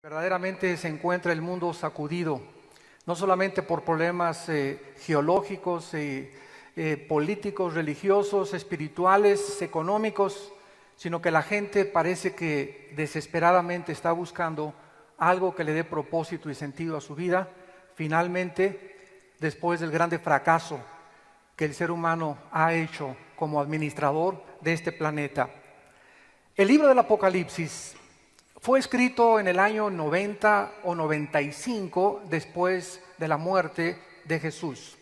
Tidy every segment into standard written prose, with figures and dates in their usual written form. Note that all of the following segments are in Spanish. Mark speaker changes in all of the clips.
Speaker 1: Verdaderamente se encuentra el mundo sacudido, no solamente por problemas geológicos, políticos, religiosos, espirituales, económicos, sino que la gente parece que desesperadamente está buscando algo que le dé propósito y sentido a su vida, finalmente, después del grande fracaso que el ser humano ha hecho como administrador de este planeta. El libro del Apocalipsis fue escrito en el año 90 o 95 después de la muerte de Jesús,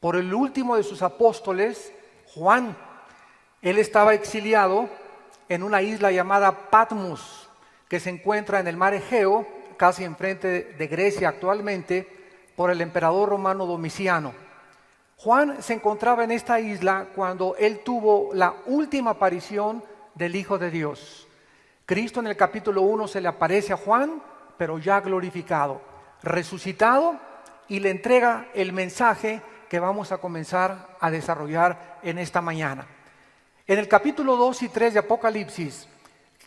Speaker 1: por el último de sus apóstoles, Juan. Él estaba exiliado en una isla llamada Patmos, que se encuentra en el mar Egeo, casi enfrente de Grecia actualmente, por el emperador romano Domiciano. Juan se encontraba en esta isla cuando él tuvo la última aparición del Hijo de Dios. Cristo en el capítulo 1 se le aparece a Juan, pero ya glorificado, resucitado, y le entrega el mensaje que vamos a comenzar a desarrollar en esta mañana. En el capítulo 2 y 3 de Apocalipsis,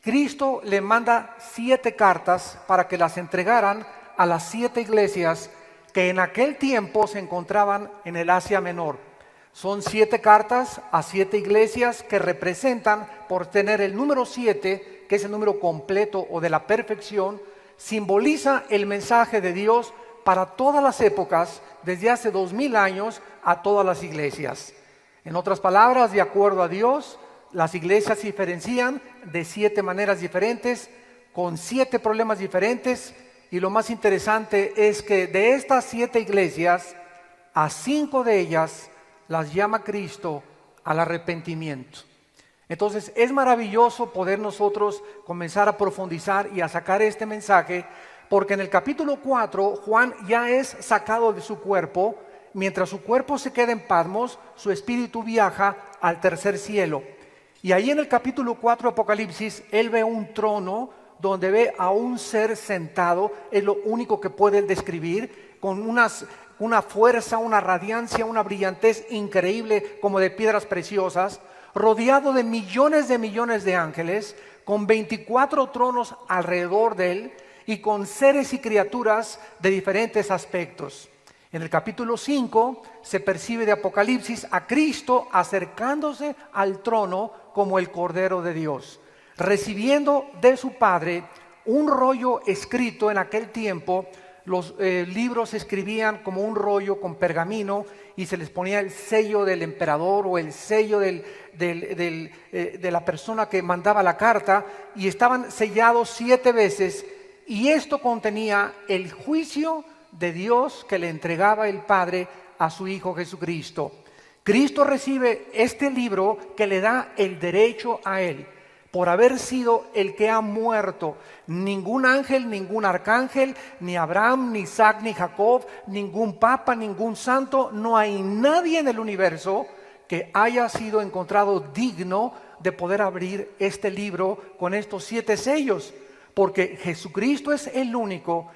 Speaker 1: Cristo le manda 7 cartas para que las entregaran a las 7 iglesias que en aquel tiempo se encontraban en el Asia Menor. Son 7 cartas a 7 iglesias que representan, por tener el número 7, que es el número completo o de la perfección, simboliza el mensaje de Dios para todas las épocas, desde hace 2000 años a todas las iglesias. En otras palabras, de acuerdo a Dios, las iglesias se diferencian de 7 maneras diferentes, con 7 problemas diferentes, y lo más interesante es que de estas 7 iglesias, a 5 de ellas las llama Cristo al arrepentimiento. Entonces es maravilloso poder nosotros comenzar a profundizar y a sacar este mensaje, porque en el capítulo 4 Juan ya es sacado de su cuerpo. Mientras su cuerpo se queda en Patmos, su espíritu viaja al tercer cielo. Y ahí en el capítulo 4 de Apocalipsis, él ve un trono donde ve a un ser sentado, es lo único que puede él describir, con una fuerza, una radiancia, una brillantez increíble como de piedras preciosas, rodeado de millones de ángeles, con 24 tronos alrededor de él y con seres y criaturas de diferentes aspectos. En el capítulo 5 se percibe de Apocalipsis a Cristo acercándose al trono como el Cordero de Dios, recibiendo de su Padre un rollo escrito. En aquel tiempo los libros se escribían como un rollo con pergamino y se les ponía el sello del emperador o el sello de la persona que mandaba la carta, y estaban sellados 7 veces, y esto contenía el juicio de Dios que le entregaba el Padre a su Hijo Jesucristo. Cristo recibe este libro que le da el derecho a él, por haber sido el que ha muerto. Ningún ángel, ningún arcángel, ni Abraham, ni Isaac, ni Jacob, ningún papa, ningún santo, no hay nadie en el universo que haya sido encontrado digno de poder abrir este libro con estos 7 sellos, porque Jesucristo es el único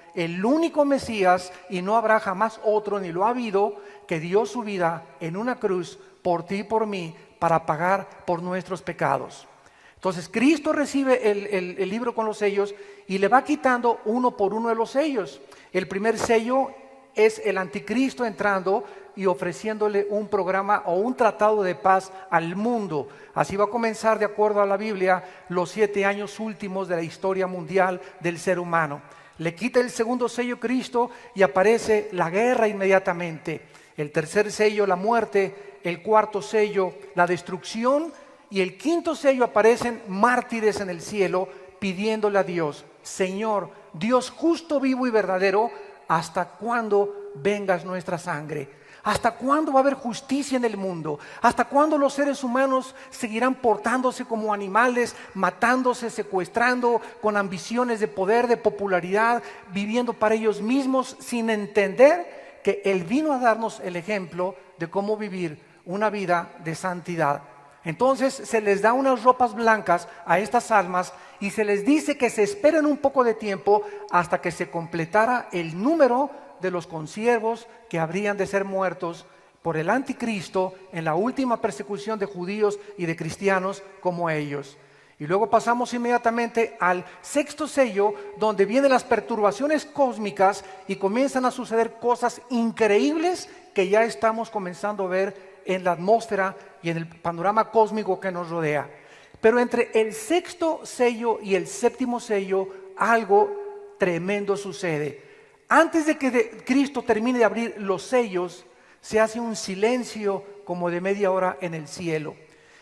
Speaker 1: Mesías, y no habrá jamás otro, ni lo ha habido, que dio su vida en una cruz por ti y por mí para pagar por nuestros pecados. Entonces Cristo recibe el libro con los sellos y le va quitando uno por uno de los sellos. El primer sello es el anticristo entrando y ofreciéndole un programa o un tratado de paz al mundo. Así va a comenzar, de acuerdo a la Biblia, los 7 años últimos de la historia mundial del ser humano. Le quita el segundo sello Cristo y aparece la guerra inmediatamente. El tercer sello, la muerte. El cuarto sello, la destrucción. Y el quinto sello, aparecen mártires en el cielo pidiéndole a Dios: Señor, Dios justo, vivo y verdadero, ¿hasta cuándo vengas nuestra sangre? ¿Hasta cuándo va a haber justicia en el mundo? ¿Hasta cuándo los seres humanos seguirán portándose como animales, matándose, secuestrando, con ambiciones de poder, de popularidad, viviendo para ellos mismos, sin entender que Él vino a darnos el ejemplo de cómo vivir una vida de santidad? Entonces se les da unas ropas blancas a estas almas y se les dice que se esperen un poco de tiempo hasta que se completara el número de los consiervos que habrían de ser muertos por el anticristo en la última persecución de judíos y de cristianos como ellos. Y luego pasamos inmediatamente al sexto sello, donde vienen las perturbaciones cósmicas y comienzan a suceder cosas increíbles que ya estamos comenzando a ver en la atmósfera y en el panorama cósmico que nos rodea. Pero entre el sexto sello y el séptimo sello, algo tremendo sucede. Antes de que Cristo termine de abrir los sellos, se hace un silencio como de media hora en el cielo.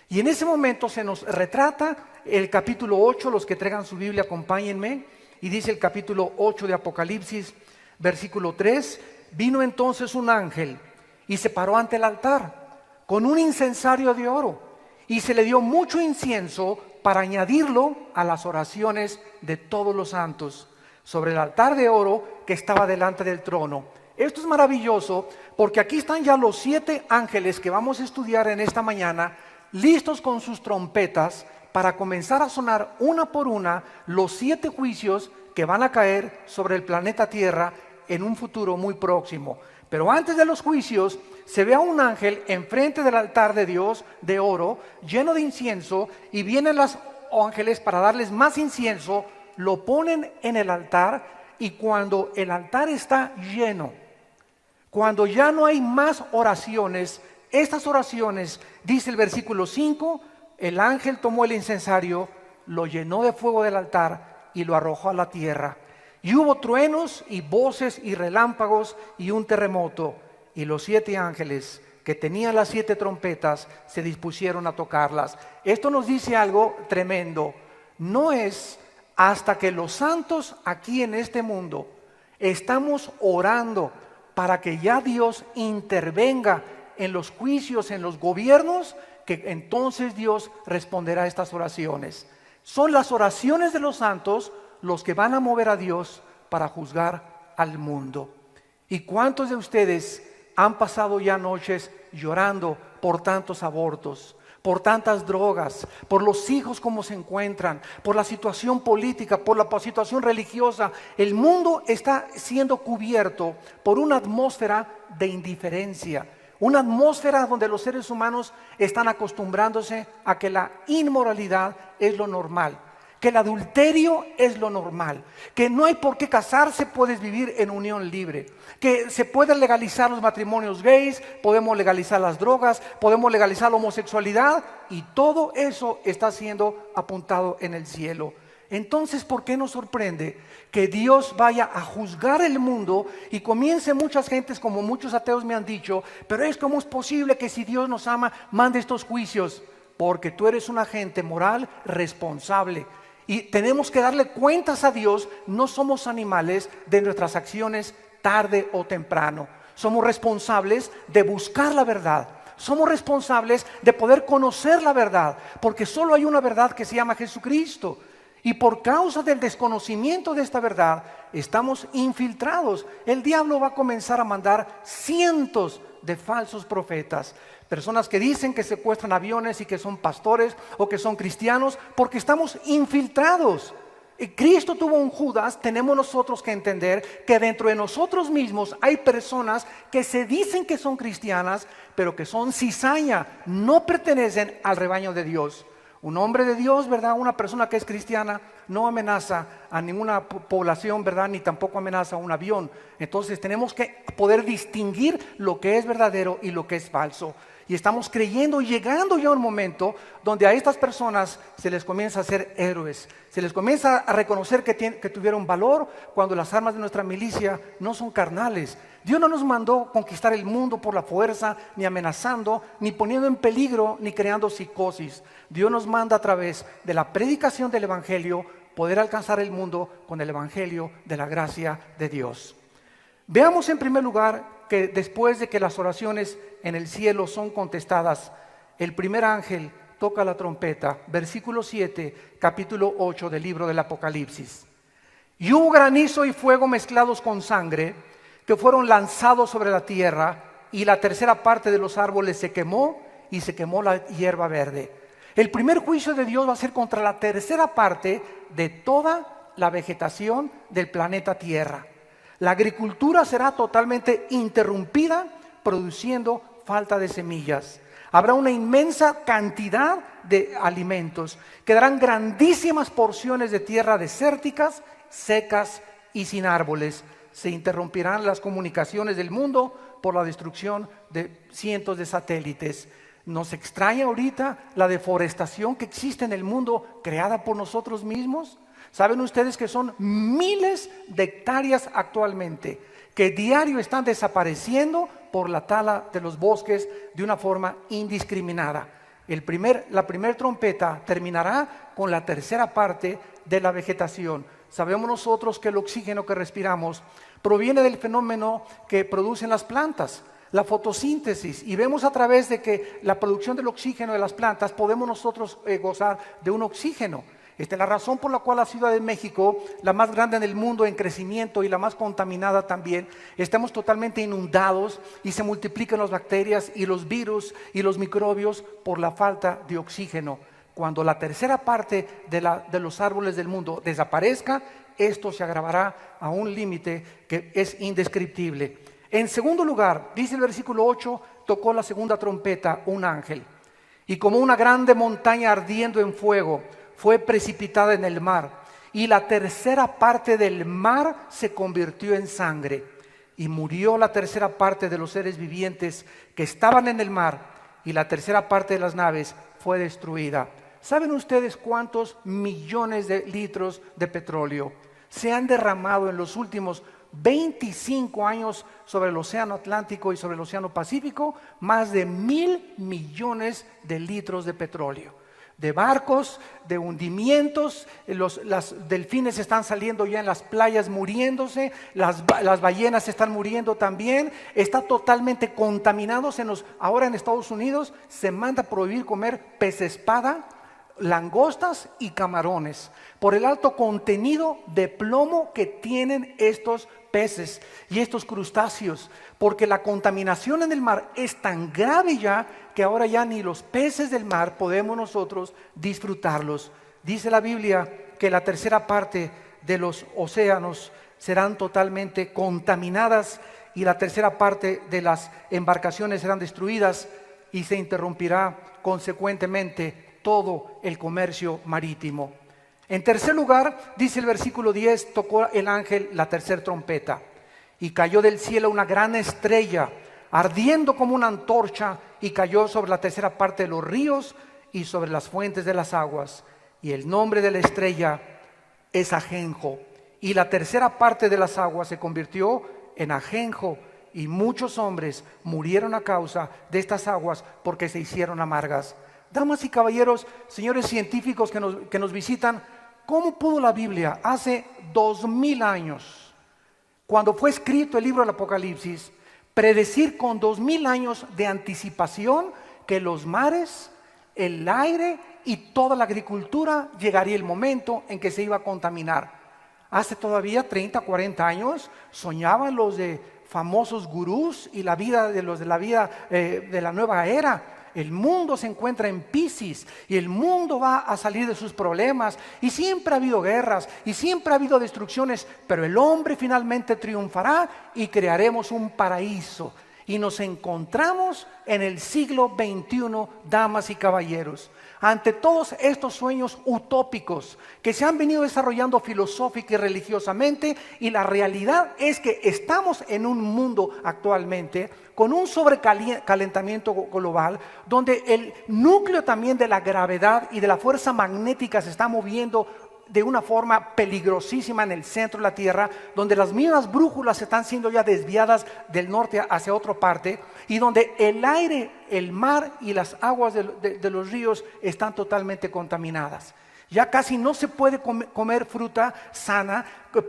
Speaker 1: Y en ese momento se nos retrata el capítulo 8, los que traigan su Biblia acompáñenme, y dice el capítulo 8 de Apocalipsis, versículo 3, vino entonces un ángel y se paró ante el altar con un incensario de oro y se le dio mucho incienso para añadirlo a las oraciones de todos los santos sobre el altar de oro que estaba delante del trono. Esto es maravilloso porque aquí están ya los 7 ángeles que vamos a estudiar en esta mañana, listos con sus trompetas para comenzar a sonar una por una los 7 juicios que van a caer sobre el planeta Tierra en un futuro muy próximo. Pero antes de los juicios se ve a un ángel enfrente del altar de Dios de oro, lleno de incienso, y vienen los ángeles para darles más incienso, lo ponen en el altar, y cuando el altar está lleno, cuando ya no hay más oraciones, estas oraciones, dice el versículo 5, el ángel tomó el incensario, lo llenó de fuego del altar y lo arrojó a la tierra. Y hubo truenos y voces y relámpagos y un terremoto. Y los 7 ángeles que tenían las 7 trompetas se dispusieron a tocarlas. Esto nos dice algo tremendo. No es hasta que los santos aquí en este mundo estamos orando para que ya Dios intervenga en los juicios, en los gobiernos, que entonces Dios responderá a estas oraciones. Son las oraciones de los santos los que van a mover a Dios para juzgar al mundo. ¿Y cuántos de ustedes han pasado ya noches llorando por tantos abortos, por tantas drogas, por los hijos como se encuentran, por la situación política, por la situación religiosa? El mundo está siendo cubierto por una atmósfera de indiferencia, una atmósfera donde los seres humanos están acostumbrándose a que la inmoralidad es lo normal, que el adulterio es lo normal, que no hay por qué casarse, puedes vivir en unión libre, que se pueden legalizar los matrimonios gays, podemos legalizar las drogas, podemos legalizar la homosexualidad, y todo eso está siendo apuntado en el cielo. Entonces, ¿por qué nos sorprende que Dios vaya a juzgar el mundo y comience muchas gentes, como muchos ateos me han dicho, pero ¿cómo es posible que si Dios nos ama, mande estos juicios? Porque tú eres un agente moral responsable. Y tenemos que darle cuentas a Dios. No somos animales de nuestras acciones tarde o temprano. Somos responsables de buscar la verdad. Somos responsables de poder conocer la verdad, porque solo hay una verdad que se llama Jesucristo. Y por causa del desconocimiento de esta verdad, estamos infiltrados. El diablo va a comenzar a mandar cientos de falsos profetas, personas que dicen que secuestran aviones y que son pastores o que son cristianos, porque estamos infiltrados. Cristo tuvo un Judas. Tenemos nosotros que entender que dentro de nosotros mismos hay personas que se dicen que son cristianas, pero que son cizaña, no pertenecen al rebaño de Dios. Un hombre de Dios, ¿verdad? Una persona que es cristiana no amenaza a ninguna población, ¿verdad? Ni tampoco amenaza a un avión. Entonces tenemos que poder distinguir lo que es verdadero y lo que es falso. Y estamos creyendo, llegando ya a un momento donde a estas personas se les comienza a hacer héroes. Se les comienza a reconocer que tuvieron valor cuando las armas de nuestra milicia no son carnales. Dios no nos mandó conquistar el mundo por la fuerza, ni amenazando, ni poniendo en peligro, ni creando psicosis. Dios nos manda a través de la predicación del Evangelio poder alcanzar el mundo con el Evangelio de la gracia de Dios. Veamos en primer lugar que después de que las oraciones en el cielo son contestadas, el primer ángel toca la trompeta, versículo 7, capítulo 8 del libro del Apocalipsis. Y hubo granizo y fuego mezclados con sangre, que fueron lanzados sobre la tierra, y la tercera parte de los árboles se quemó, y se quemó la hierba verde. El primer juicio de Dios va a ser contra la tercera parte de toda la vegetación del planeta Tierra. La agricultura será totalmente interrumpida, produciendo falta de semillas. Habrá una inmensa cantidad de alimentos. Quedarán grandísimas porciones de tierra desérticas, secas y sin árboles. Se interrumpirán las comunicaciones del mundo por la destrucción de cientos de satélites. ¿Nos extraña ahorita la deforestación que existe en el mundo creada por nosotros mismos? ¿Saben ustedes que son miles de hectáreas actualmente que diario están desapareciendo por la tala de los bosques de una forma indiscriminada? La primera trompeta terminará con la tercera parte de la vegetación. Sabemos nosotros que el oxígeno que respiramos proviene del fenómeno que producen las plantas, la fotosíntesis, y vemos a través de que la producción del oxígeno de las plantas podemos nosotros gozar de un oxígeno. Esta es la razón por la cual la Ciudad de México, la más grande en el mundo en crecimiento y la más contaminada también, estamos totalmente inundados y se multiplican las bacterias y los virus y los microbios por la falta de oxígeno. Cuando la tercera parte de los árboles del mundo desaparezca, esto se agravará a un límite que es indescriptible. En segundo lugar, dice el versículo 8, tocó la segunda trompeta un ángel, y como una grande montaña ardiendo en fuego, fue precipitada en el mar, y la tercera parte del mar se convirtió en sangre, y murió la tercera parte de los seres vivientes que estaban en el mar, y la tercera parte de las naves fue destruida. ¿Saben ustedes cuántos millones de litros de petróleo se han derramado en los últimos 25 años sobre el océano Atlántico y sobre el océano Pacífico? Más de 1,000 millones de litros de petróleo. De barcos, de hundimientos, las delfines están saliendo ya en las playas muriéndose, las ballenas están muriendo también, está totalmente contaminado. Ahora en Estados Unidos se manda a prohibir comer pez espada, langostas y camarones por el alto contenido de plomo que tienen estos peces y estos crustáceos, porque la contaminación en el mar es tan grave ya que ahora ya ni los peces del mar podemos nosotros disfrutarlos. Dice la Biblia que la tercera parte de los océanos serán totalmente contaminadas y la tercera parte de las embarcaciones serán destruidas y se interrumpirá consecuentemente todo el comercio marítimo. En tercer lugar, dice el versículo 10, tocó el ángel la tercera trompeta y cayó del cielo una gran estrella, ardiendo como una antorcha, y cayó sobre la tercera parte de los ríos y sobre las fuentes de las aguas. Y el nombre de la estrella es ajenjo. Y la tercera parte de las aguas se convirtió en ajenjo, y muchos hombres murieron a causa de estas aguas porque se hicieron amargas. Damas y caballeros, señores científicos que nos visitan, ¿cómo pudo la Biblia hace 2000 años, cuando fue escrito el libro del Apocalipsis, predecir con 2000 años de anticipación que los mares, el aire y toda la agricultura llegaría el momento en que se iba a contaminar? Hace todavía 30, 40 años soñaban los de famosos gurús y la vida de los de la vida de la nueva era. El mundo se encuentra en Piscis y el mundo va a salir de sus problemas, y siempre ha habido guerras y siempre ha habido destrucciones, pero el hombre finalmente triunfará y crearemos un paraíso. Y nos encontramos en el siglo XXI, damas y caballeros, ante todos estos sueños utópicos que se han venido desarrollando filosófica y religiosamente, y la realidad es que estamos en un mundo actualmente con un sobrecalentamiento global, donde el núcleo también de la gravedad y de la fuerza magnética se está moviendo de una forma peligrosísima en el centro de la Tierra, donde las mismas brújulas están siendo ya desviadas del norte hacia otra parte, y donde el aire, el mar y las aguas de los ríos están totalmente contaminadas. Ya casi no se puede comer fruta sana,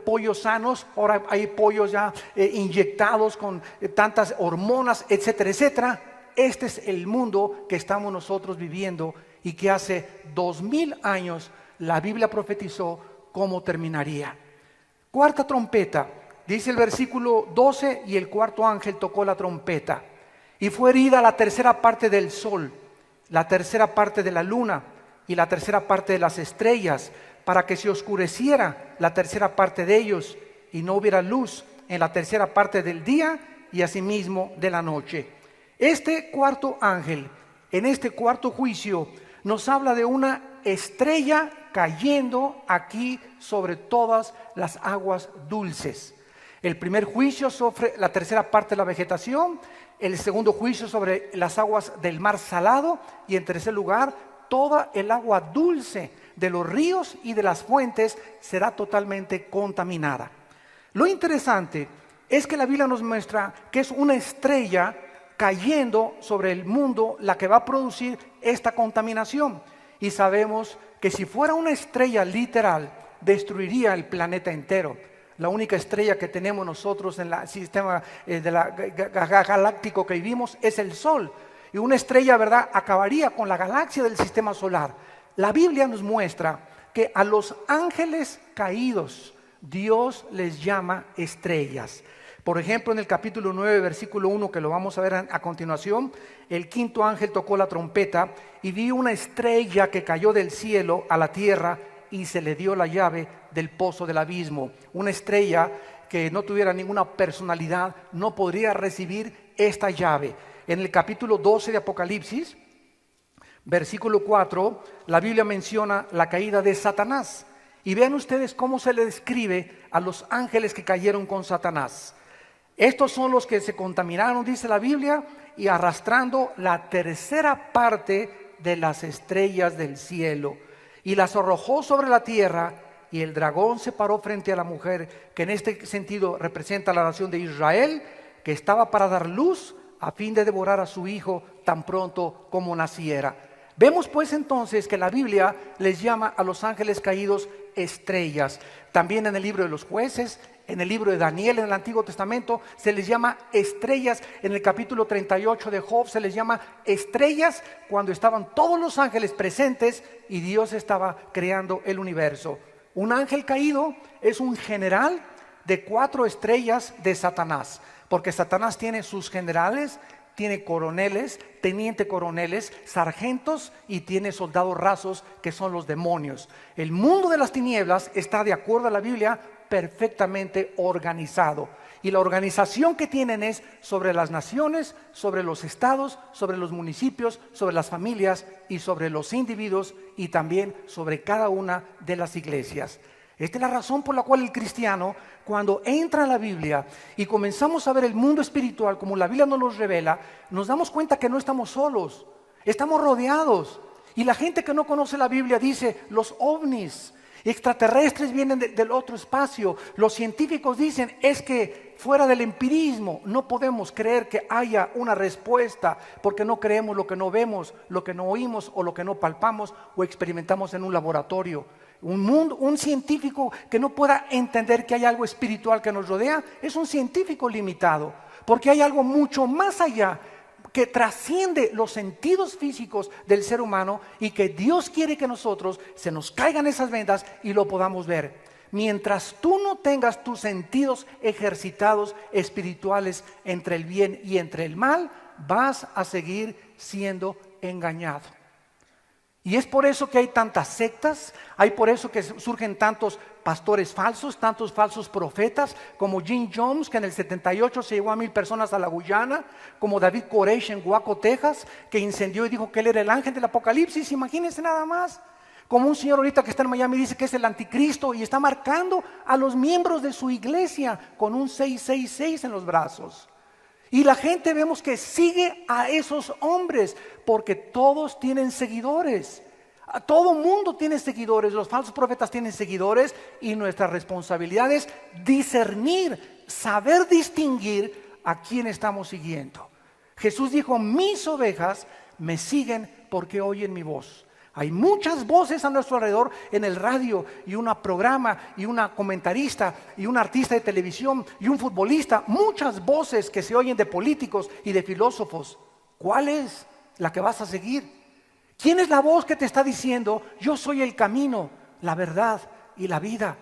Speaker 1: pollos sanos. Ahora hay pollos ya inyectados con tantas hormonas, etcétera, etcétera. Este es el mundo que estamos nosotros viviendo y que hace 2000 años la Biblia profetizó cómo terminaría. Cuarta trompeta, dice el versículo 12, y el cuarto ángel tocó la trompeta, y fue herida la tercera parte del sol, la tercera parte de la luna y la tercera parte de las estrellas, para que se oscureciera la tercera parte de ellos, y no hubiera luz en la tercera parte del día y asimismo de la noche. Este cuarto ángel en este cuarto juicio nos habla de una estrella cayendo aquí sobre todas las aguas dulces. El primer juicio sobre la tercera parte de la vegetación, el segundo juicio sobre las aguas del mar salado y en tercer lugar, toda el agua dulce de los ríos y de las fuentes será totalmente contaminada. Lo interesante es que la Biblia nos muestra que es una estrella cayendo sobre el mundo la que va a producir esta contaminación. Y sabemos que si fuera una estrella literal, destruiría el planeta entero. La única estrella que tenemos nosotros en el sistema galáctico que vivimos es el Sol. Y una estrella, ¿verdad?, acabaría con la galaxia del sistema solar. La Biblia nos muestra que a los ángeles caídos Dios les llama estrellas. Por ejemplo, en el capítulo 9, versículo 1, que lo vamos a ver a continuación, el quinto ángel tocó la trompeta y vi una estrella que cayó del cielo a la tierra y se le dio la llave del pozo del abismo. Una estrella que no tuviera ninguna personalidad no podría recibir esta llave. En el capítulo 12 de Apocalipsis, versículo 4, la Biblia menciona la caída de Satanás. Y vean ustedes cómo se le describe a los ángeles que cayeron con Satanás. Estos son los que se contaminaron, dice la Biblia, y arrastrando la tercera parte de las estrellas del cielo, y las arrojó sobre la tierra, y el dragón se paró frente a la mujer, que en este sentido representa la nación de Israel, que estaba para dar luz a fin de devorar a su hijo tan pronto como naciera. Vemos pues entonces que la Biblia les llama a los ángeles caídos estrellas. También en el libro de los jueces, en el libro de Daniel, en el Antiguo Testamento, se les llama estrellas. En el capítulo 38 de Job se les llama estrellas cuando estaban todos los ángeles presentes y Dios estaba creando el universo. Un ángel caído es un general de 4 estrellas de Satanás, porque Satanás tiene sus generales, tiene coroneles, teniente coroneles, sargentos y tiene soldados rasos que son los demonios. El mundo de las tinieblas está, de acuerdo a la Biblia, perfectamente organizado. Y la organización que tienen es sobre las naciones, sobre los estados, sobre los municipios, sobre las familias y sobre los individuos y también sobre cada una de las iglesias. Esta es la razón por la cual el cristiano, cuando entra a la Biblia y comenzamos a ver el mundo espiritual como la Biblia nos lo revela, nos damos cuenta que no estamos solos, estamos rodeados. Y la gente que no conoce la Biblia dice, los ovnis, extraterrestres vienen del otro espacio. Los científicos dicen, es que fuera del empirismo no podemos creer que haya una respuesta, porque no creemos lo que no vemos, lo que no oímos o lo que no palpamos o experimentamos en un laboratorio. Un científico que no pueda entender que hay algo espiritual que nos rodea es un científico limitado, porque hay algo mucho más allá que trasciende los sentidos físicos del ser humano y que Dios quiere que nosotros se nos caigan esas vendas y lo podamos ver. Mientras tú no tengas tus sentidos ejercitados espirituales entre el bien y entre el mal, vas a seguir siendo engañado. Y es por eso que hay tantas sectas, hay por eso que surgen tantos pastores falsos, tantos falsos profetas, como Jim Jones, que en el 78 se llevó a 1000 personas a la Guyana, como David Koresh en Waco, Texas, que incendió y dijo que él era el ángel del Apocalipsis, imagínense nada más. Como un señor ahorita que está en Miami dice que es el anticristo y está marcando a los miembros de su iglesia con un 666 en los brazos. Y la gente vemos que sigue a esos hombres porque todos tienen seguidores. Todo mundo tiene seguidores, los falsos profetas tienen seguidores y nuestra responsabilidad es discernir, saber distinguir a quién estamos siguiendo. Jesús dijo, mis ovejas me siguen porque oyen mi voz. Hay muchas voces a nuestro alrededor en el radio y un programa y una comentarista y un artista de televisión y un futbolista. Muchas voces que se oyen de políticos y de filósofos. ¿Cuál es la que vas a seguir? ¿Quién es la voz que te está diciendo, yo soy el camino, la verdad y la vida?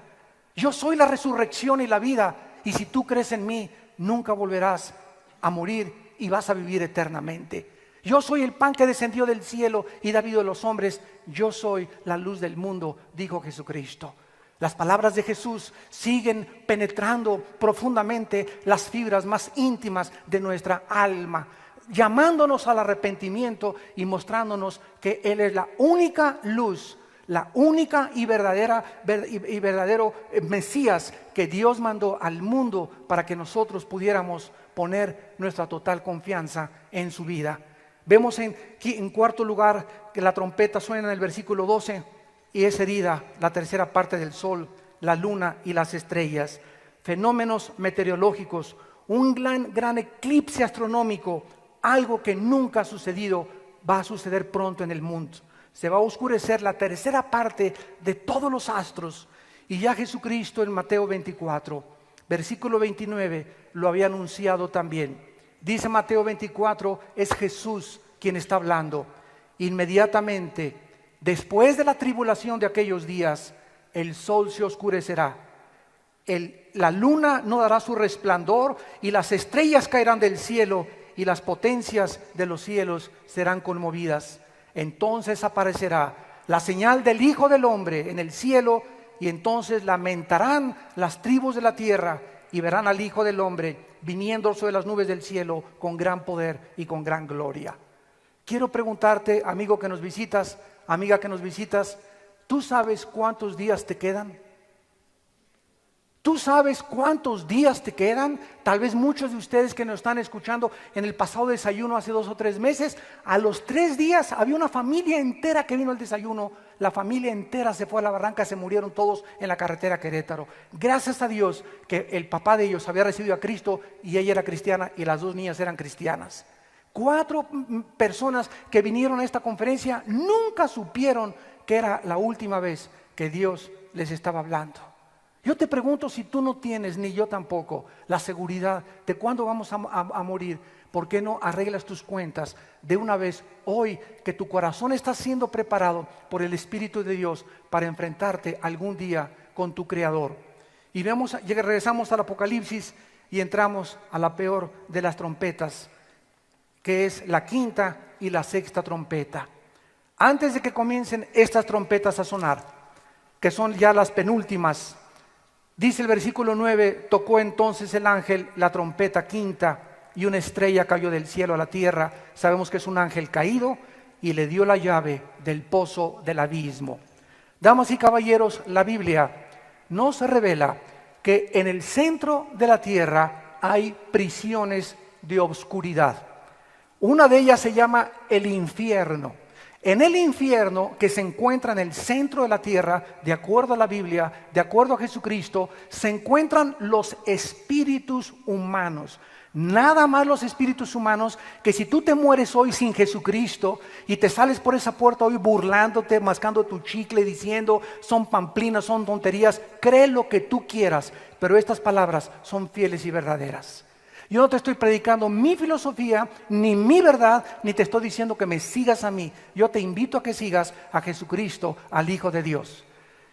Speaker 1: Yo soy la resurrección y la vida. Y si tú crees en mí, nunca volverás a morir y vas a vivir eternamente. Yo soy el pan que descendió del cielo y da vida a los hombres. Yo soy la luz del mundo, dijo Jesucristo. Las palabras de Jesús siguen penetrando profundamente las fibras más íntimas de nuestra alma. llamándonos al arrepentimiento y mostrándonos que Él es la única luz, la única y verdadero Mesías que Dios mandó al mundo para que nosotros pudiéramos poner nuestra total confianza en su vida. Vemos en cuarto lugar que la trompeta suena en el versículo 12 y es herida la tercera parte del sol, la luna y las estrellas. Fenómenos meteorológicos, un gran eclipse astronómico, algo que nunca ha sucedido, va a suceder pronto en el mundo. Se va a oscurecer la tercera parte de todos los astros. Y ya Jesucristo en Mateo 24, versículo 29, lo había anunciado también. Dice Mateo 24, es Jesús quien está hablando. Inmediatamente, después de la tribulación de aquellos días, el sol se oscurecerá. La luna no dará su resplandor y las estrellas caerán del cielo y las potencias de los cielos serán conmovidas. Entonces aparecerá la señal del Hijo del Hombre en el cielo y entonces lamentarán las tribus de la tierra y verán al Hijo del Hombre viniendo sobre las nubes del cielo con gran poder y con gran gloria. Quiero preguntarte, amigo que nos visitas, amiga que nos visitas, ¿tú sabes cuántos días te quedan? ¿Tú sabes cuántos días te quedan? Tal vez muchos de ustedes que nos están escuchando en el pasado desayuno hace 2 o 3 meses, a los 3 días había una familia entera que vino al desayuno. La familia entera se fue a la barranca, se murieron todos en la carretera Querétaro. Gracias a Dios que el papá de ellos había recibido a Cristo y ella era cristiana y las 2 niñas eran cristianas. 4 personas que vinieron a esta conferencia nunca supieron que era la última vez que Dios les estaba hablando. Yo te pregunto, si tú no tienes, ni yo tampoco, la seguridad de cuándo vamos a morir, ¿por qué no arreglas tus cuentas de una vez hoy que tu corazón está siendo preparado por el Espíritu de Dios para enfrentarte algún día con tu Creador? Y regresamos al Apocalipsis y entramos a la peor de las trompetas, que es la quinta y la sexta trompeta. Antes de que comiencen estas trompetas a sonar, que son ya las penúltimas, dice el versículo 9, tocó entonces el ángel la trompeta quinta y una estrella cayó del cielo a la tierra. Sabemos que es un ángel caído y le dio la llave del pozo del abismo. Damas y caballeros, la Biblia nos revela que en el centro de la tierra hay prisiones de obscuridad. Una de ellas se llama el infierno. En el infierno, que se encuentra en el centro de la tierra, de acuerdo a la Biblia, de acuerdo a Jesucristo, se encuentran los espíritus humanos. Nada más los espíritus humanos, que si tú te mueres hoy sin Jesucristo y te sales por esa puerta hoy burlándote, mascando tu chicle, diciendo son pamplinas, son tonterías, cree lo que tú quieras, pero estas palabras son fieles y verdaderas. Yo no te estoy predicando mi filosofía, ni mi verdad, ni te estoy diciendo que me sigas a mí. Yo te invito a que sigas a Jesucristo, al Hijo de Dios.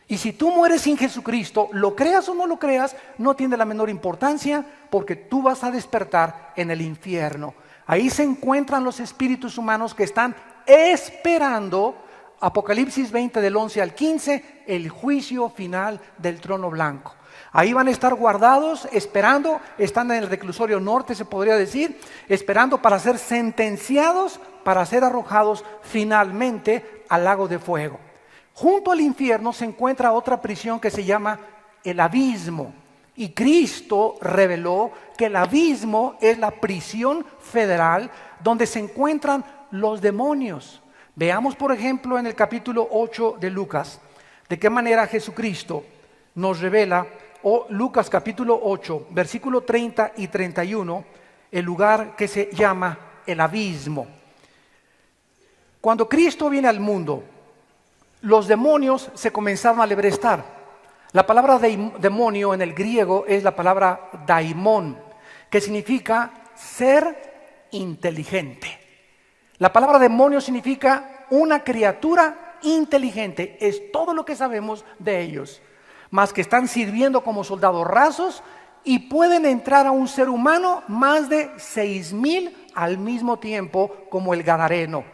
Speaker 1: Y si tú mueres sin Jesucristo, lo creas o no lo creas, no tiene la menor importancia, porque tú vas a despertar en el infierno. Ahí se encuentran los espíritus humanos que están esperando, Apocalipsis 20 del 11 al 15, el juicio final del trono blanco. Ahí van a estar guardados, esperando, están en el reclusorio norte, se podría decir, esperando para ser sentenciados, para ser arrojados finalmente al lago de fuego. Junto al infierno se encuentra otra prisión que se llama el abismo. Y Cristo reveló que el abismo es la prisión federal donde se encuentran los demonios. Veamos, por ejemplo, en el capítulo 8 de Lucas, de qué manera Jesucristo nos revela, Lucas capítulo 8, versículo 30 y 31, el lugar que se llama el abismo. Cuando Cristo viene al mundo, los demonios se comenzaron a lebrestar. La palabra demonio en el griego es la palabra daimon, que significa ser inteligente. La palabra demonio significa una criatura inteligente, es todo lo que sabemos de ellos. Más que están sirviendo como soldados rasos y pueden entrar a un ser humano más de 6,000 al mismo tiempo, como el gadareno.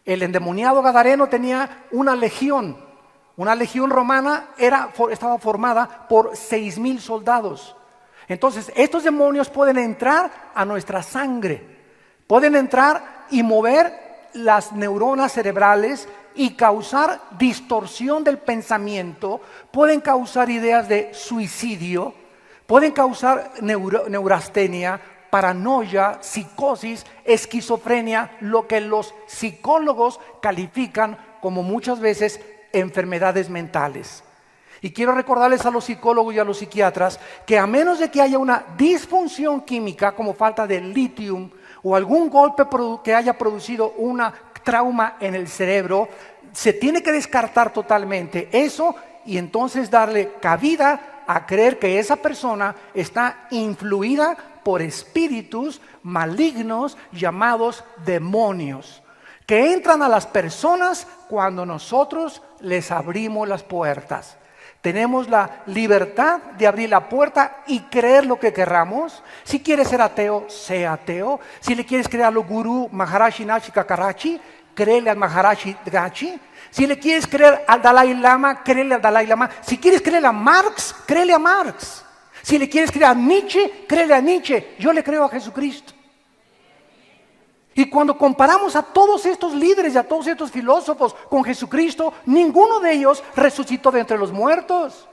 Speaker 1: El endemoniado gadareno tenía una legión romana, estaba formada por 6,000 soldados. Entonces estos demonios pueden entrar a nuestra sangre, Pueden entrar y mover las neuronas cerebrales y causar distorsión del pensamiento, pueden causar ideas de suicidio, pueden causar neurastenia, paranoia, psicosis, esquizofrenia, lo que los psicólogos califican como muchas veces enfermedades mentales. Y quiero recordarles a los psicólogos y a los psiquiatras que a menos de que haya una disfunción química como falta de litio o algún golpe que haya producido una trauma en el cerebro, se tiene que descartar totalmente eso y entonces darle cabida a creer que esa persona está influida por espíritus malignos llamados demonios, que entran a las personas cuando nosotros les abrimos las puertas. Tenemos la libertad de abrir la puerta y creer lo que querramos. Si quieres ser ateo, sea ateo. Si le quieres creer a los gurú Maharaji Nachi Kakarachi, créele al Maharaji Gachi. Si le quieres creer al Dalai Lama, créele al Dalai Lama. Si quieres creer a Marx, créele a Marx. Si le quieres creer a Nietzsche, créele a Nietzsche. Yo le creo a Jesucristo. Y cuando comparamos a todos estos líderes y a todos estos filósofos con Jesucristo, ninguno de ellos resucitó de entre los muertos.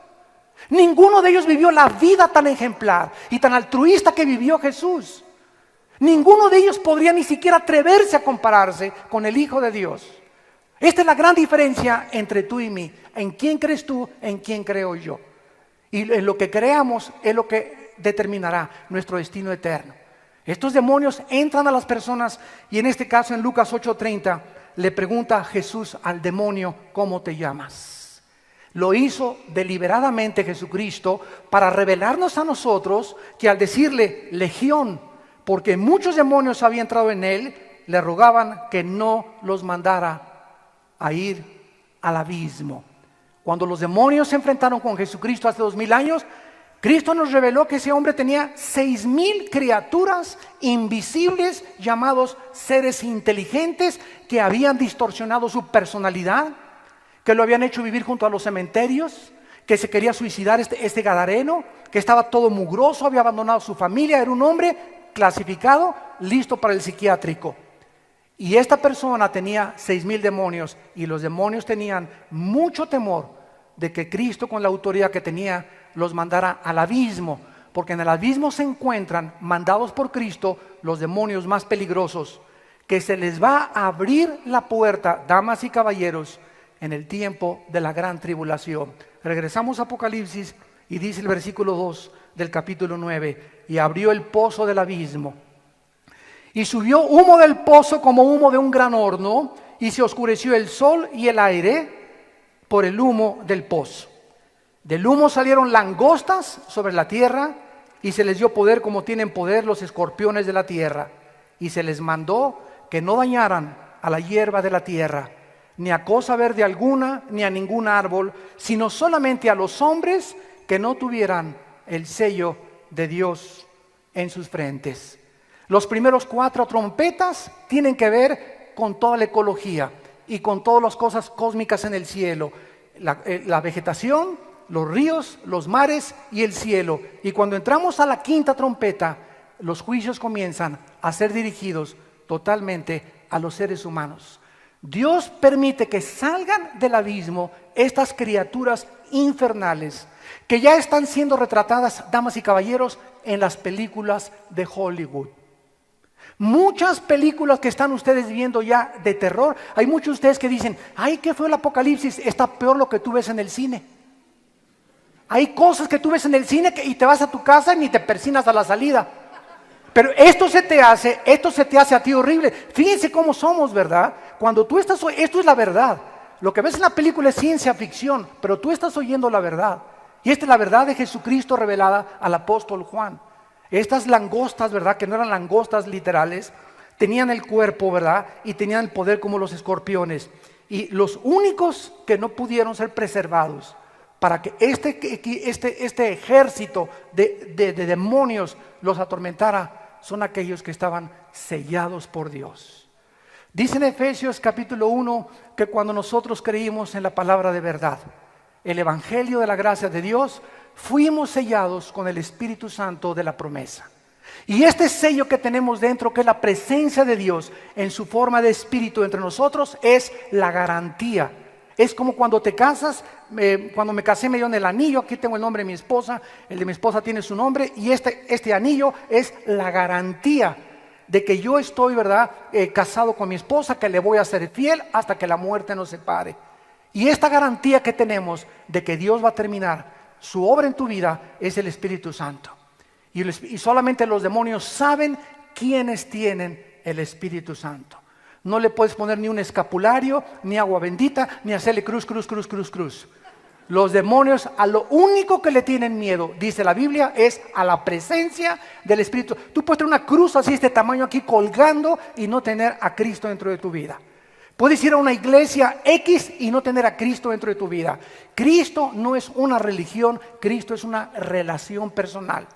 Speaker 1: Ninguno de ellos vivió la vida tan ejemplar y tan altruista que vivió Jesús. Ninguno de ellos podría ni siquiera atreverse a compararse con el Hijo de Dios. Esta es la gran diferencia entre tú y mí. ¿En quién crees tú? ¿En quién creo yo? Y en lo que creamos es lo que determinará nuestro destino eterno. Estos demonios entran a las personas y en este caso en Lucas 8:30 le pregunta Jesús al demonio, ¿cómo te llamas? Lo hizo deliberadamente Jesucristo para revelarnos a nosotros que al decirle legión, porque muchos demonios habían entrado en él, le rogaban que no los mandara a ir al abismo. Cuando los demonios se enfrentaron con Jesucristo hace 2000 años, Cristo nos reveló que ese hombre tenía 6000 criaturas invisibles llamados seres inteligentes que habían distorsionado su personalidad, que lo habían hecho vivir junto a los cementerios, que se quería suicidar este gadareno, que estaba todo mugroso, había abandonado su familia, era un hombre clasificado, listo para el psiquiátrico. Y esta persona tenía 6000 demonios y los demonios tenían mucho temor de que Cristo con la autoridad que tenía los mandara al abismo, porque en el abismo se encuentran, mandados por Cristo, los demonios más peligrosos, que se les va a abrir la puerta, damas y caballeros, en el tiempo de la gran tribulación. Regresamos a Apocalipsis y dice el versículo 2 del capítulo 9, y abrió el pozo del abismo, y subió humo del pozo como humo de un gran horno, y se oscureció el sol y el aire por el humo del pozo. Del humo salieron langostas sobre la tierra y se les dio poder como tienen poder los escorpiones de la tierra. Y se les mandó que no dañaran a la hierba de la tierra, ni a cosa verde alguna, ni a ningún árbol, sino solamente a los hombres que no tuvieran el sello de Dios en sus frentes. Los primeros 4 trompetas tienen que ver con toda la ecología y con todas las cosas cósmicas en el cielo, la vegetación, los ríos, los mares y el cielo. Y cuando entramos a la 5ª trompeta, los juicios comienzan a ser dirigidos totalmente a los seres humanos. Dios permite que salgan del abismo estas criaturas infernales que ya están siendo retratadas, damas y caballeros, en las películas de Hollywood. Muchas películas que están ustedes viendo ya de terror, hay muchos de ustedes que dicen, ay, ¿qué fue el Apocalipsis? Está peor lo que tú ves en el cine. Hay cosas que tú ves en el cine y te vas a tu casa y ni te persinas a la salida. Pero esto se te hace a ti horrible. Fíjense cómo somos, ¿verdad? Cuando tú estás, esto es la verdad. Lo que ves en la película es ciencia ficción, pero tú estás oyendo la verdad. Y esta es la verdad de Jesucristo revelada al apóstol Juan. Estas langostas, ¿verdad? Que no eran langostas literales, tenían el cuerpo, ¿verdad? Y tenían el poder como los escorpiones. Y los únicos que no pudieron ser preservados para que este ejército de demonios los atormentara son aquellos que estaban sellados por Dios. Dice en Efesios capítulo 1 que cuando nosotros creímos en la palabra de verdad, el evangelio de la gracia de Dios, fuimos sellados con el Espíritu Santo de la promesa. Y este sello que tenemos dentro, que es la presencia de Dios en su forma de espíritu entre nosotros, es la garantía. Es como cuando te casas, cuando me casé me dieron el anillo, aquí tengo el nombre de mi esposa, el de mi esposa tiene su nombre, y este anillo es la garantía de que yo estoy, ¿verdad?, casado con mi esposa, que le voy a ser fiel hasta que la muerte nos separe. Y esta garantía que tenemos de que Dios va a terminar su obra en tu vida es el Espíritu Santo. Y solamente los demonios saben quiénes tienen el Espíritu Santo. No le puedes poner ni un escapulario, ni agua bendita, ni hacerle cruz, cruz, cruz, cruz, cruz. Los demonios a lo único que le tienen miedo, dice la Biblia, es a la presencia del Espíritu. Tú puedes tener una cruz así de este tamaño aquí colgando y no tener a Cristo dentro de tu vida. Puedes ir a una iglesia X y no tener a Cristo dentro de tu vida. Cristo no es una religión, Cristo es una relación personal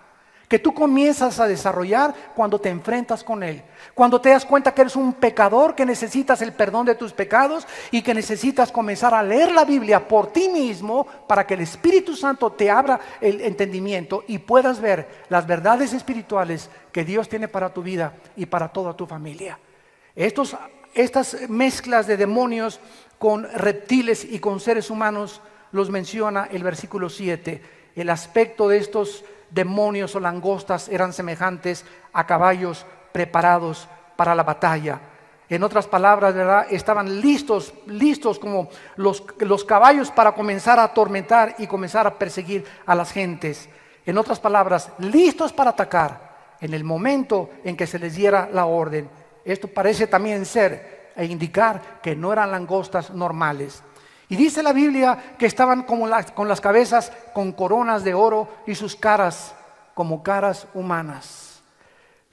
Speaker 1: que tú comienzas a desarrollar cuando te enfrentas con Él. Cuando te das cuenta que eres un pecador, que necesitas el perdón de tus pecados y que necesitas comenzar a leer la Biblia por ti mismo para que el Espíritu Santo te abra el entendimiento y puedas ver las verdades espirituales que Dios tiene para tu vida y para toda tu familia. Estas mezclas de demonios con reptiles y con seres humanos los menciona el versículo 7. El aspecto de estos demonios o langostas eran semejantes a caballos preparados para la batalla. En otras palabras, ¿verdad?, estaban listos como los caballos para comenzar a atormentar y comenzar a perseguir a las gentes. En otras palabras, listos para atacar en el momento en que se les diera la orden. Esto parece también ser e indicar que no eran langostas normales. Y dice la Biblia que estaban con las cabezas con coronas de oro y sus caras como caras humanas.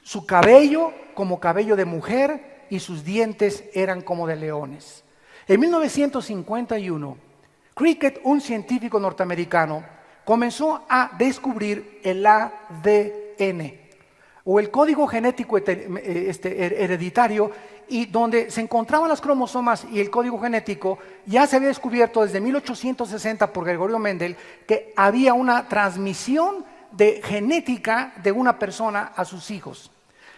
Speaker 1: Su cabello como cabello de mujer y sus dientes eran como de leones. En 1951, Cricket, un científico norteamericano, comenzó a descubrir el ADN o el código genético hereditario, y donde se encontraban las cromosomas y el código genético. Ya se había descubierto desde 1860 por Gregorio Mendel que había una transmisión de genética de una persona a sus hijos.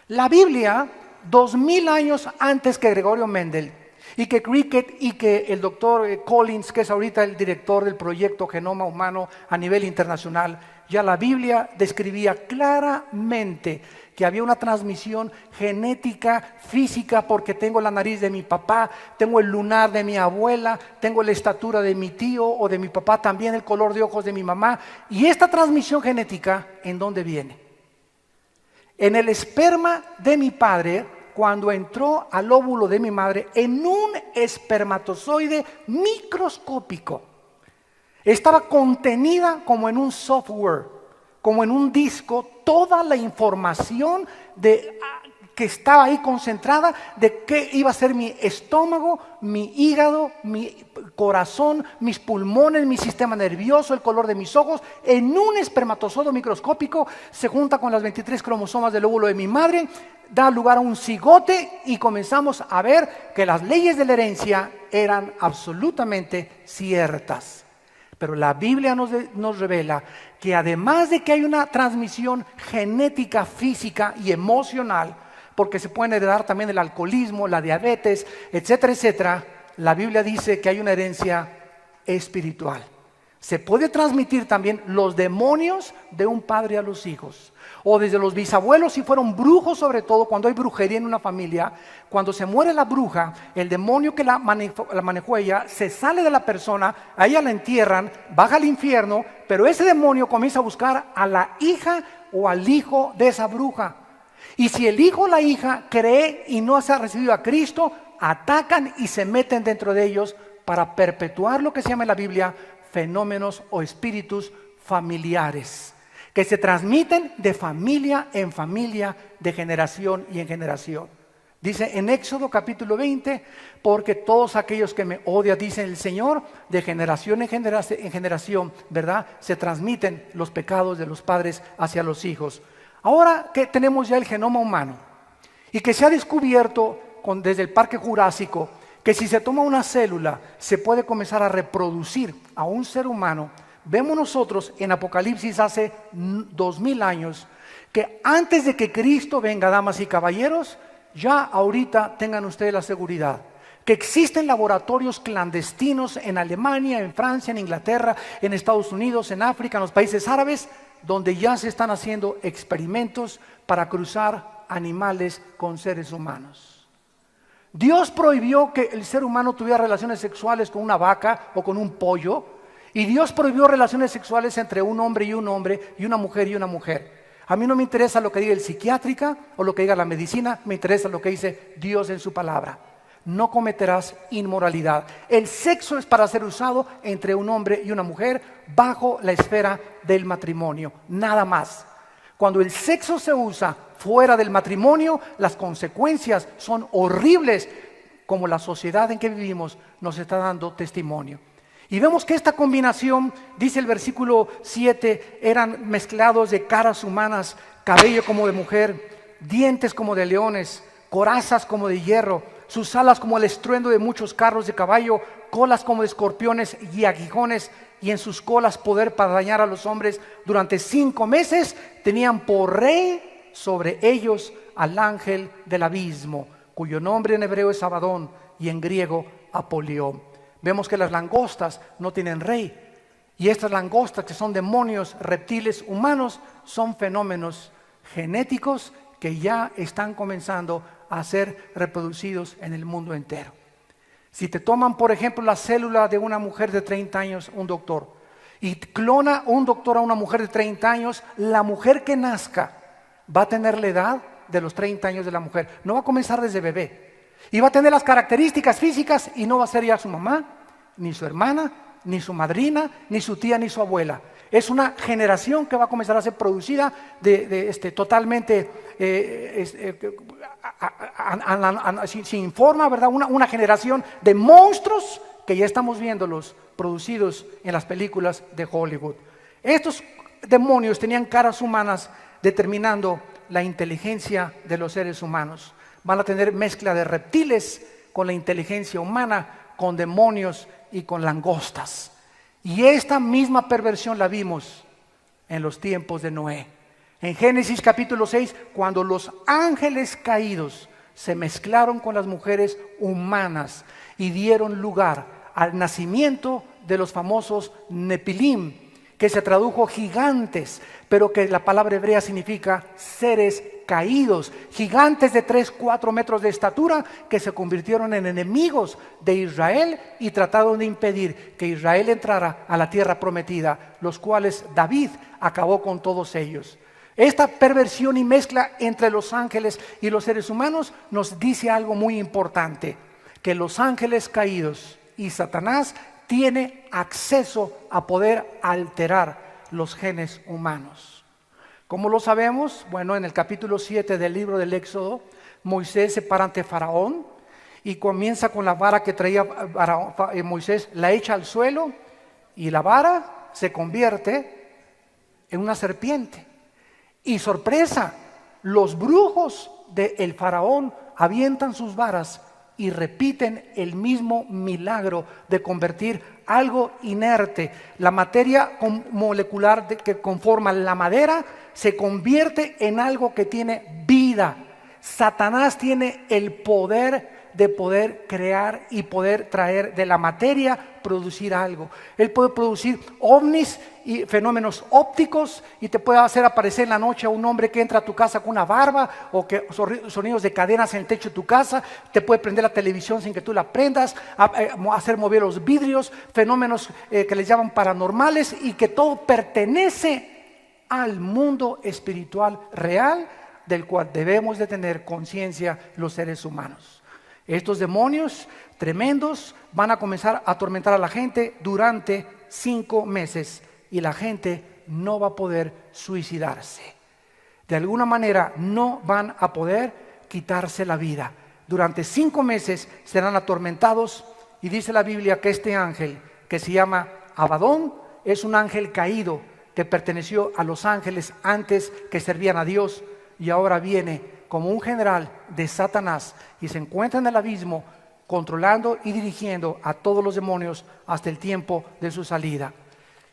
Speaker 1: La Biblia, 2000 años antes que Gregorio Mendel, y que Cricket y que el doctor Collins, que es ahorita el director del proyecto Genoma Humano a nivel internacional, ya la Biblia describía claramente que había una transmisión genética, física, porque tengo la nariz de mi papá, tengo el lunar de mi abuela, tengo la estatura de mi tío o de mi papá, también el color de ojos de mi mamá. Y esta transmisión genética, ¿en dónde viene? En el esperma de mi padre, cuando entró al óvulo de mi madre, en un espermatozoide microscópico. Estaba contenida como en un software, como en un disco, toda la información que estaba ahí concentrada de qué iba a ser mi estómago, mi hígado, mi corazón, mis pulmones, mi sistema nervioso, el color de mis ojos. En un espermatozoide microscópico se junta con las 23 cromosomas del óvulo de mi madre, da lugar a un cigote y comenzamos a ver que las leyes de la herencia eran absolutamente ciertas. Pero la Biblia nos revela que además de que hay una transmisión genética, física y emocional, porque se pueden heredar también el alcoholismo, la diabetes, etcétera, etcétera, la Biblia dice que hay una herencia espiritual. Se puede transmitir también los demonios de un padre a los hijos, o desde los bisabuelos si fueron brujos, sobre todo cuando hay brujería en una familia. Cuando se muere la bruja, el demonio que la manejó ella se sale de la persona, a ella la entierran, baja al infierno, pero ese demonio comienza a buscar a la hija o al hijo de esa bruja. Y si el hijo o la hija cree y no se ha recibido a Cristo, atacan y se meten dentro de ellos para perpetuar lo que se llama en la Biblia fenómenos o espíritus familiares, que se transmiten de familia en familia, de generación y en generación. Dice en Éxodo capítulo 20, porque todos aquellos que me odian, dice el Señor, de generación en generación, ¿verdad?, se transmiten los pecados de los padres hacia los hijos. Ahora que tenemos ya el genoma humano y que se ha descubierto desde el Parque Jurásico que si se toma una célula se puede comenzar a reproducir a un ser humano, vemos nosotros en Apocalipsis hace 2000 años que antes de que Cristo venga, damas y caballeros, ya ahorita tengan ustedes la seguridad que existen laboratorios clandestinos en Alemania, en Francia, en Inglaterra, en Estados Unidos, en África, en los países árabes, donde ya se están haciendo experimentos para cruzar animales con seres humanos. Dios prohibió que el ser humano tuviera relaciones sexuales con una vaca o con un pollo, y Dios prohibió relaciones sexuales entre un hombre y una mujer y una mujer. A mí no me interesa lo que diga el psiquiátrica o lo que diga la medicina, me interesa lo que dice Dios en su palabra. No cometerás inmoralidad. El sexo es para ser usado entre un hombre y una mujer bajo la esfera del matrimonio, nada más. Cuando el sexo se usa fuera del matrimonio, las consecuencias son horribles, como la sociedad en que vivimos nos está dando testimonio. Y vemos que esta combinación, dice el versículo 7, eran mezclados de caras humanas, cabello como de mujer, dientes como de leones, corazas como de hierro, sus alas como el estruendo de muchos carros de caballo, colas como de escorpiones y aguijones, y en sus colas poder para dañar a los hombres. Durante 5 meses tenían por rey sobre ellos al ángel del abismo, cuyo nombre en hebreo es Abadón y en griego Apolión. Vemos que las langostas no tienen rey, y estas langostas, que son demonios, reptiles, humanos, son fenómenos genéticos que ya están comenzando a ser reproducidos en el mundo entero. Si te toman, por ejemplo, la célula de una mujer de 30 años, un doctor, y clona un doctor a una mujer de 30 años, la mujer que nazca va a tener la edad de los 30 años de la mujer. No va a comenzar desde bebé. Y va a tener las características físicas, y no va a ser ya su mamá, ni su hermana, ni su madrina, ni su tía, ni su abuela. Es una generación que va a comenzar a ser producida totalmente sin forma, ¿verdad? Una generación de monstruos que ya estamos viéndolos producidos en las películas de Hollywood. Estos demonios tenían caras humanas, determinando la inteligencia de los seres humanos. Van a tener mezcla de reptiles con la inteligencia humana, con demonios y con langostas. Y esta misma perversión la vimos en los tiempos de Noé. En Génesis capítulo 6, cuando los ángeles caídos se mezclaron con las mujeres humanas y dieron lugar al nacimiento de los famosos Nepilim, que se tradujo gigantes, pero que la palabra hebrea significa seres caídos, gigantes de 3-4 metros de estatura que se convirtieron en enemigos de Israel y trataron de impedir que Israel entrara a la tierra prometida, los cuales David acabó con todos ellos. Esta perversión y mezcla entre los ángeles y los seres humanos nos dice algo muy importante, que los ángeles caídos y Satanás tiene acceso a poder alterar los genes humanos. ¿Cómo lo sabemos? Bueno, en el capítulo 7 del libro del Éxodo, Moisés se para ante Faraón y comienza con la vara que traía Moisés, la echa al suelo y la vara se convierte en una serpiente. Y sorpresa, los brujos del faraón avientan sus varas y repiten el mismo milagro de convertir algo inerte, la materia molecular que conforma la madera, se convierte en algo que tiene vida. Satanás tiene el poder de poder crear y poder traer de la materia, producir algo. Él puede producir ovnis y fenómenos ópticos, y te puede hacer aparecer en la noche a un hombre que entra a tu casa con una barba, o que sonidos de cadenas en el techo de tu casa, te puede prender la televisión sin que tú la prendas, hacer mover los vidrios, fenómenos que les llaman paranormales, y que todo pertenece al mundo espiritual real del cual debemos de tener conciencia los seres humanos. Estos demonios tremendos van a comenzar a atormentar a la gente durante 5 meses y la gente no va a poder suicidarse. De alguna manera no van a poder quitarse la vida. Durante 5 meses serán atormentados, y dice la Biblia que este ángel, que se llama Abadón, es un ángel caído que perteneció a los ángeles antes que servían a Dios, y ahora viene como un general de Satanás y se encuentra en el abismo controlando y dirigiendo a todos los demonios hasta el tiempo de su salida.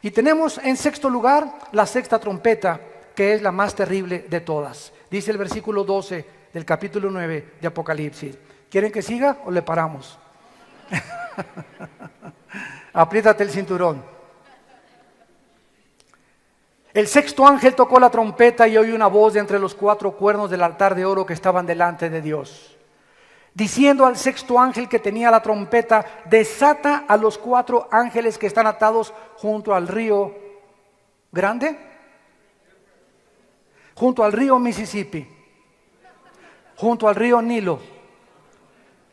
Speaker 1: Y tenemos en sexto lugar la sexta trompeta, que es la más terrible de todas. Dice el versículo 12 del capítulo 9 de Apocalipsis. ¿Quieren que siga o le paramos? Apriétate el cinturón. El sexto ángel tocó la trompeta y oí una voz de entre los 4 cuernos del altar de oro que estaban delante de Dios, diciendo al sexto ángel que tenía la trompeta: desata a los 4 ángeles que están atados junto al río grande, junto al río Mississippi, junto al río Nilo.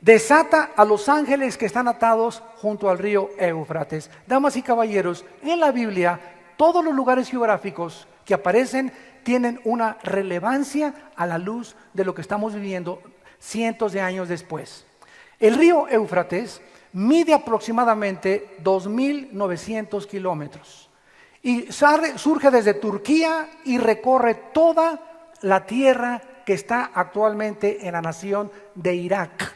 Speaker 1: Desata a los ángeles que están atados junto al río Éufrates. Damas y caballeros, en la Biblia todos los lugares geográficos que aparecen tienen una relevancia a la luz de lo que estamos viviendo cientos de años después. El río Éufrates mide aproximadamente 2.900 kilómetros y surge desde Turquía y recorre toda la tierra que está actualmente en la nación de Irak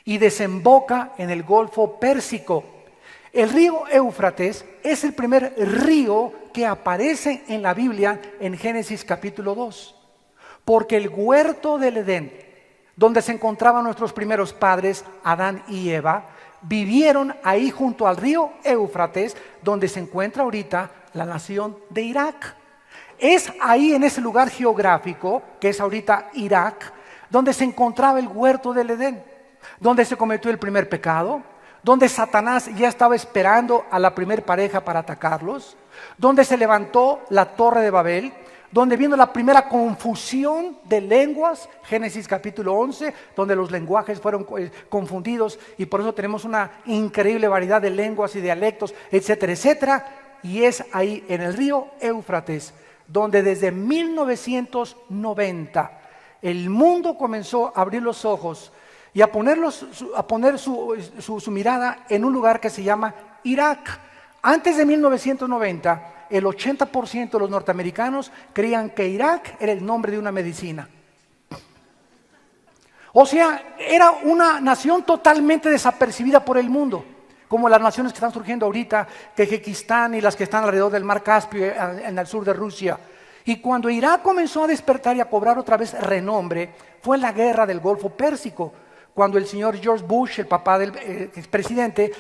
Speaker 1: y desemboca en el Golfo Pérsico. El río Éufrates es el primer río que aparece en la Biblia en Génesis capítulo 2, porque el huerto del Edén, donde se encontraban nuestros primeros padres, Adán y Eva, vivieron ahí junto al río Éufrates, donde se encuentra ahorita la nación de Irak. Es ahí, en ese lugar geográfico, que es ahorita Irak, donde se encontraba el huerto del Edén, donde se cometió el primer pecado, donde Satanás ya estaba esperando a la primer pareja para atacarlos, donde se levantó la torre de Babel, donde vino la primera confusión de lenguas, Génesis capítulo 11, donde los lenguajes fueron confundidos y por eso tenemos una increíble variedad de lenguas y dialectos, etcétera, etcétera. Y es ahí en el río Éufrates donde desde 1990 el mundo comenzó a abrir los ojos y a poner su mirada en un lugar que se llama Irak. Antes de 1990, el 80% de los norteamericanos creían que Irak era el nombre de una medicina. O sea, era una nación totalmente desapercibida por el mundo, como las naciones que están surgiendo ahorita, Tayikistán y las que están alrededor del mar Caspio, en el sur de Rusia. Y cuando Irak comenzó a despertar y a cobrar otra vez renombre, fue en la guerra del Golfo Pérsico, cuando el señor George Bush, el papá del expresidente,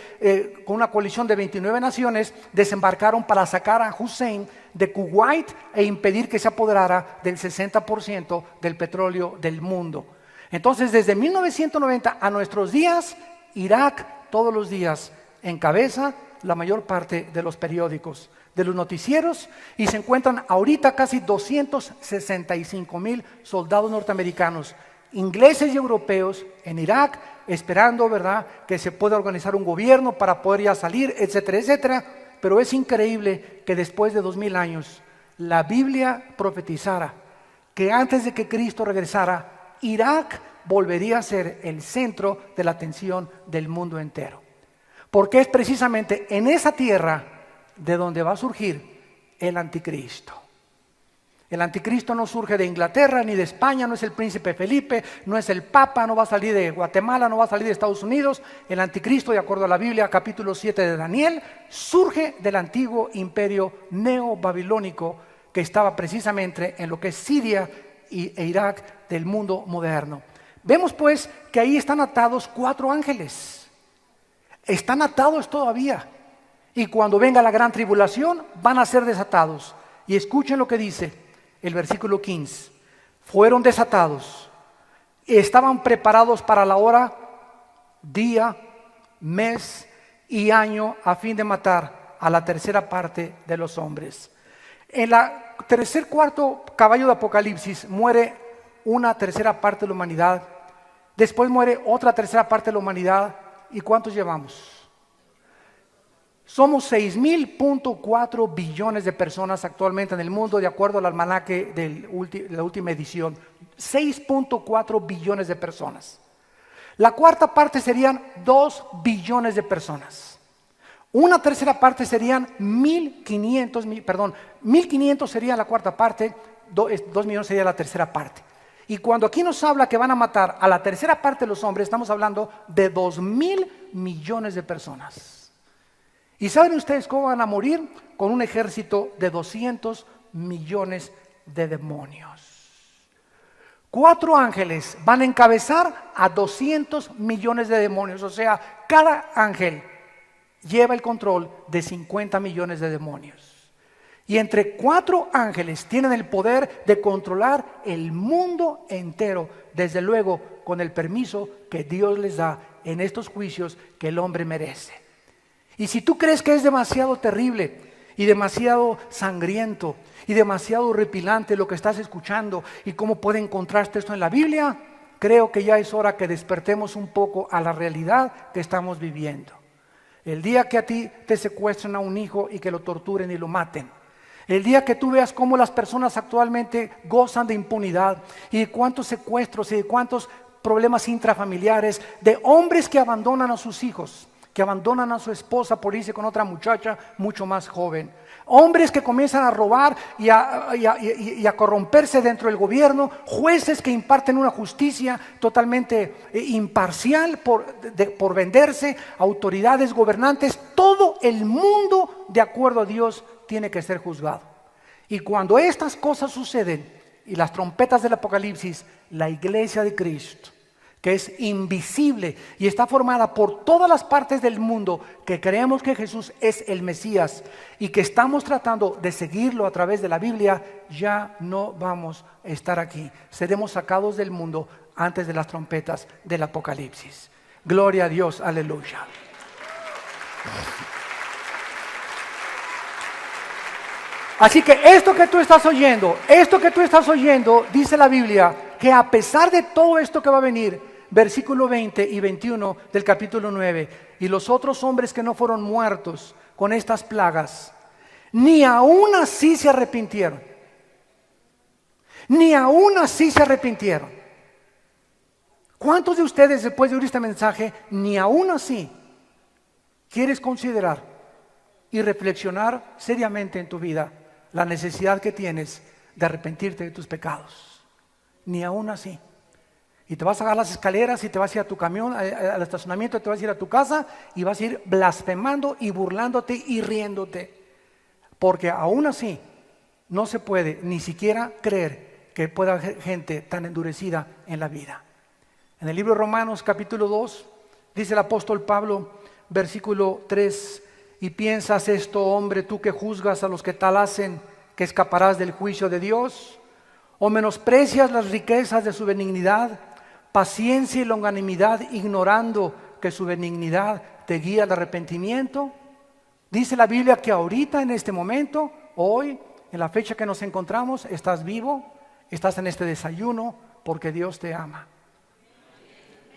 Speaker 1: con una coalición de 29 naciones, desembarcaron para sacar a Hussein de Kuwait e impedir que se apoderara del 60% del petróleo del mundo. Entonces, desde 1990 a nuestros días, Irak todos los días encabeza la mayor parte de los periódicos, de los noticieros, y se encuentran ahorita casi 265,000 soldados norteamericanos, ingleses y europeos en Irak, esperando, ¿verdad?, que se pueda organizar un gobierno para poder ya salir, etcétera, etcétera. Pero es increíble que después de 2000 años la Biblia profetizara que antes de que Cristo regresara, Irak volvería a ser el centro de la atención del mundo entero. Porque es precisamente en esa tierra de donde va a surgir el anticristo. El anticristo no surge de Inglaterra ni de España, no es el príncipe Felipe, no es el papa, no va a salir de Guatemala, no va a salir de Estados Unidos. El anticristo, de acuerdo a la Biblia, capítulo 7 de Daniel, surge del antiguo imperio neobabilónico que estaba precisamente en lo que es Siria e Irak del mundo moderno. Vemos pues que ahí están atados 4 ángeles. Están atados todavía. Y cuando venga la gran tribulación van a ser desatados. Y escuchen lo que dice el versículo 15. Fueron desatados. Estaban preparados para la hora, día, mes y año a fin de matar a la tercera parte de los hombres. En la cuarto caballo de Apocalipsis muere una tercera parte de la humanidad. Después muere otra tercera parte de la humanidad. ¿Y cuántos llevamos? Somos 6.4 billones de personas actualmente en el mundo, de acuerdo al almanaque de la última edición. 6.4 billones de personas. La cuarta parte serían 2 billones de personas. Una tercera parte serían 1.500 sería la cuarta parte, 2 millones sería la tercera parte. Y cuando aquí nos habla que van a matar a la tercera parte de los hombres, estamos hablando de 2.000 millones de personas. ¿Y saben ustedes cómo van a morir? Con un ejército de 200 millones de demonios. 4 ángeles van a encabezar a 200 millones de demonios. O sea, cada ángel lleva el control de 50 millones de demonios. Y entre 4 ángeles tienen el poder de controlar el mundo entero, desde luego con el permiso que Dios les da en estos juicios que el hombre merece. Y si tú crees que es demasiado terrible y demasiado sangriento y demasiado horripilante lo que estás escuchando y cómo puede encontrarte esto en la Biblia, creo que ya es hora que despertemos un poco a la realidad que estamos viviendo. El día que a ti te secuestren a un hijo y que lo torturen y lo maten, el día que tú veas cómo las personas actualmente gozan de impunidad y de cuántos secuestros y de cuántos problemas intrafamiliares, de hombres que abandonan a sus hijos, que abandonan a su esposa por irse con otra muchacha mucho más joven, hombres que comienzan a robar y a corromperse dentro del gobierno, jueces que imparten una justicia totalmente imparcial por venderse, autoridades gobernantes, todo el mundo de acuerdo a Dios tiene que ser juzgado. Y cuando estas cosas suceden y las trompetas del Apocalipsis, la iglesia de Cristo, que es invisible y está formada por todas las partes del mundo que creemos que Jesús es el Mesías y que estamos tratando de seguirlo a través de la Biblia, ya no vamos a estar aquí. Seremos sacados del mundo antes de las trompetas del Apocalipsis. Gloria a Dios, aleluya. Así que esto que tú estás oyendo, dice la Biblia, que a pesar de todo esto que va a venir, versículo 20 y 21 del capítulo 9, y los otros hombres que no fueron muertos con estas plagas, ni aún así se arrepintieron. Ni aún así se arrepintieron. ¿Cuántos de ustedes, después de oír este mensaje, ni aún así quieres considerar y reflexionar seriamente en tu vida la necesidad que tienes de arrepentirte de tus pecados? Ni aún así. Y te vas a agarrar las escaleras y te vas a ir a tu camión, al estacionamiento, te vas a ir a tu casa y vas a ir blasfemando y burlándote y riéndote. Porque aún así no se puede ni siquiera creer que pueda haber gente tan endurecida en la vida. En el libro de Romanos capítulo 2 dice el apóstol Pablo, versículo 3: ¿y piensas esto, hombre, tú que juzgas a los que tal hacen, que escaparás del juicio de Dios? ¿O menosprecias las riquezas de su benignidad, paciencia y longanimidad, ignorando que su benignidad te guía al arrepentimiento? Dice la Biblia que ahorita, en este momento, hoy, en la fecha que nos encontramos, estás vivo, estás en este desayuno, porque Dios te ama.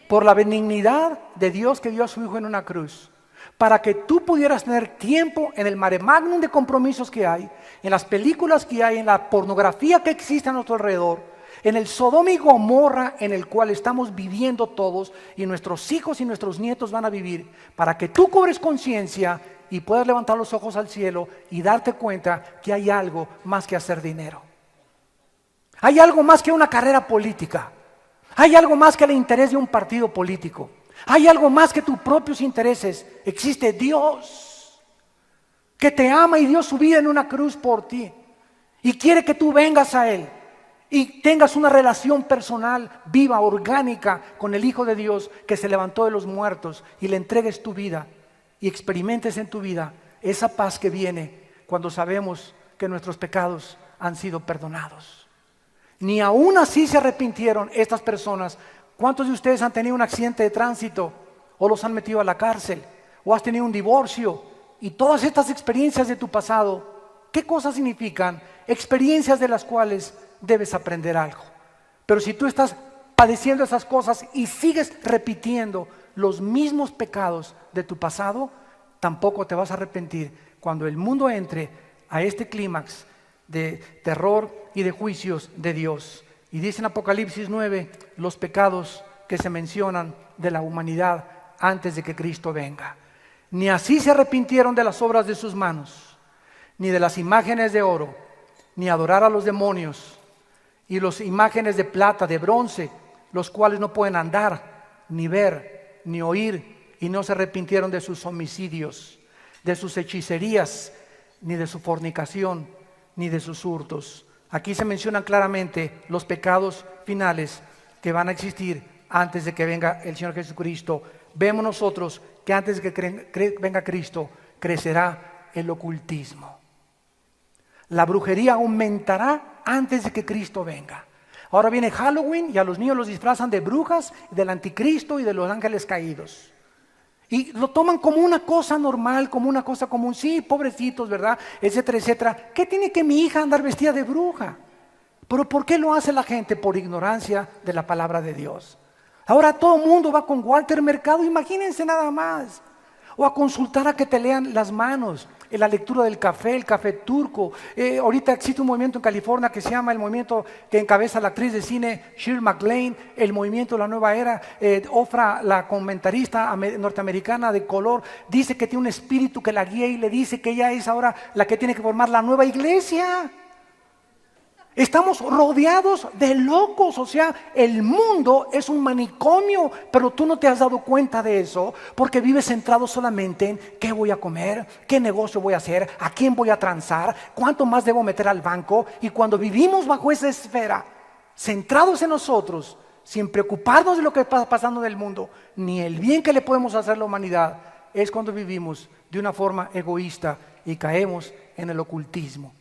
Speaker 1: Por la benignidad de Dios que dio a su Hijo en una cruz, para que tú pudieras tener tiempo en el mare magnum de compromisos que hay, en las películas que hay, en la pornografía que existe a nuestro alrededor, en el Sodoma y Gomorra en el cual estamos viviendo todos y nuestros hijos y nuestros nietos van a vivir, para que tú cobres conciencia y puedas levantar los ojos al cielo y darte cuenta que hay algo más que hacer dinero. Hay algo más que una carrera política. Hay algo más que el interés de un partido político. Hay algo más que tus propios intereses. Existe Dios que te ama y dio su vida en una cruz por ti y quiere que tú vengas a Él y tengas una relación personal, viva, orgánica con el Hijo de Dios que se levantó de los muertos, y le entregues tu vida y experimentes en tu vida esa paz que viene cuando sabemos que nuestros pecados han sido perdonados. Ni aún así se arrepintieron estas personas. ¿Cuántos de ustedes han tenido un accidente de tránsito o los han metido a la cárcel o has tenido un divorcio? Y todas estas experiencias de tu pasado, ¿qué cosas significan? Experiencias de las cuales debes aprender algo. Pero si tú estás padeciendo esas cosas y sigues repitiendo los mismos pecados de tu pasado, tampoco te vas a arrepentir cuando el mundo entre a este clímax de terror y de juicios de Dios. Y dice en Apocalipsis 9 los pecados que se mencionan de la humanidad antes de que Cristo venga. Ni así se arrepintieron de las obras de sus manos, ni de las imágenes de oro, ni adorar a los demonios, y las imágenes de plata, de bronce, los cuales no pueden andar, ni ver, ni oír, y no se arrepintieron de sus homicidios, de sus hechicerías, ni de su fornicación, ni de sus hurtos. Aquí se mencionan claramente los pecados finales que van a existir antes de que venga el Señor Jesucristo. Vemos nosotros que antes de que venga Cristo, crecerá el ocultismo. La brujería aumentará antes de que Cristo venga. Ahora viene Halloween y a los niños los disfrazan de brujas, del anticristo y de los ángeles caídos. Y lo toman como una cosa normal, como una cosa común. Sí, pobrecitos, ¿verdad? Etcétera, etcétera. ¿Qué tiene que mi hija andar vestida de bruja? ¿Pero por qué lo hace la gente? Por ignorancia de la palabra de Dios. Ahora todo el mundo va con Walter Mercado, imagínense nada más. O a consultar a que te lean las manos, en la lectura del café, el café turco. Ahorita existe un movimiento en California que se llama el movimiento que encabeza la actriz de cine Shirley MacLaine, el movimiento de la nueva era. Ofra, la comentarista norteamericana de color, dice que tiene un espíritu que la guía y le dice que ella es ahora la que tiene que formar la nueva iglesia. Estamos rodeados de locos, o sea, el mundo es un manicomio, pero tú no te has dado cuenta de eso porque vives centrado solamente en qué voy a comer, qué negocio voy a hacer, a quién voy a transar, cuánto más debo meter al banco. Y cuando vivimos bajo esa esfera, centrados en nosotros, sin preocuparnos de lo que está pasando en el mundo, ni el bien que le podemos hacer a la humanidad, es cuando vivimos de una forma egoísta y caemos en el ocultismo.